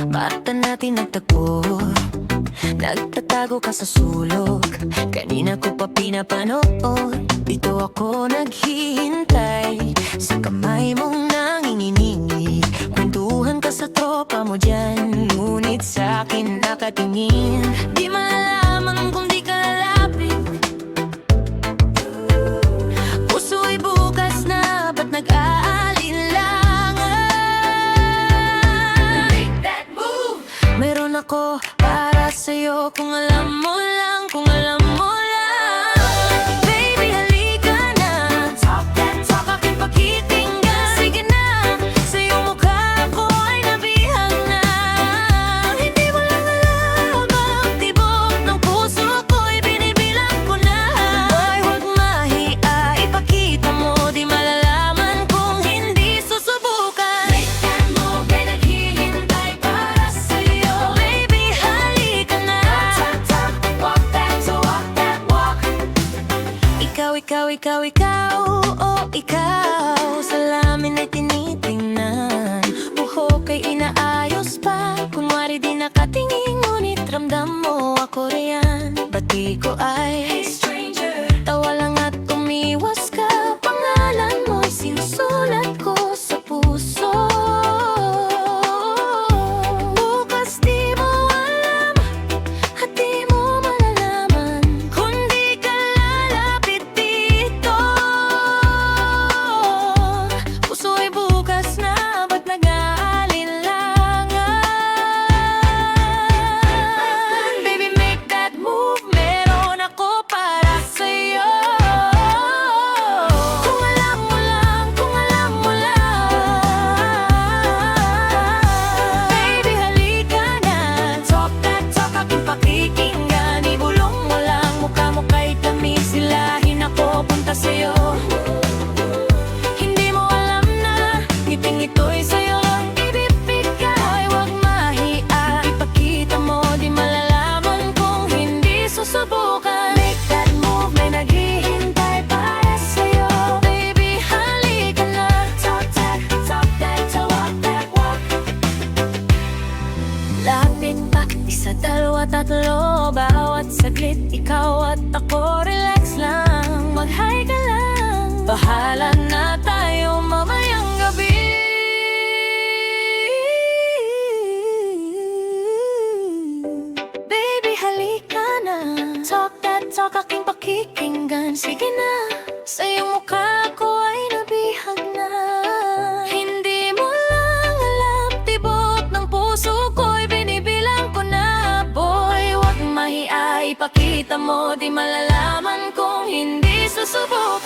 Mata natin nagtagpo, nagtatago ka sa sulok. Kanina ko pa pinapanood, dito ako naghihintay. Sa kamay mong nanginginig, kwentuhan ka sa tropa mo dyan, ngunit sa'kin nakatingin. Di malalaman kung di ka lalapit. Puso ay bukas na, ba't nag-aalinlangan? Make that move! Meron ako para sa'yo, kung alam mo lang, kung alam mo lang. Baby, halika na, talk that talk, aking pakikinggan. Sige na, sa iyong mukha ko ay nabihag na. Hindi mo lang alam ang tibok ng puso ko'y binibilang ko na. Boy, huwag mahiya, ipakita mo, di malalaman kung hindi susubukan. Make that move, may naghihintay para sa'yo. Baby, halika na, talk, talk, walk that, so walk that walk. Ikaw, oh ikaw, salamin ay tinitingnan. Buhok ay inaayos pa, kunwari di nakatingin, ngunit ramdam mo ako riyan. Bati ko ay, hey stranger, tawa lang at umiwas ka. Pangalan mo'y sinusulat ko sa puso. Bukas di mo alam at di mo malalaman kung di ka lalapit dito. Puso ay bukas na, ba't nag-aalinlangan? Baby, make that move, meron ako para sa'yo. Kung alam mo lang, kung alam mo lang. Baby, halika na, talk that talk, aking pakikinggan. Ibulong mo lang, mukha mo kay tamis, silahin ako punta sa'yo. Hindi mo alam na ngiting ito'y sa'yo lang ibibigay. Huwag mahiya, ipakita mo, di malalaman kung hindi susubukan. Make that move, may naghihintay para sa'yo. Baby, halika na, talk that, so walk that walk. Lapit pa, isa, dalawa, tatlo, bawat saglit, ikaw at ako, relax lang, mag-hi ka lang. Bahala na tayo mamayang gabi. Baby, halika na, talk that talk, aking pakikinggan. Sige na, sa iyong mukha ko ay nabihag na. Hindi mo lang alam, tibok ng puso ko'y binibilang ko na. Boy, huwag mahiya, ipakita mo, di malalaman kung hindi susubukan.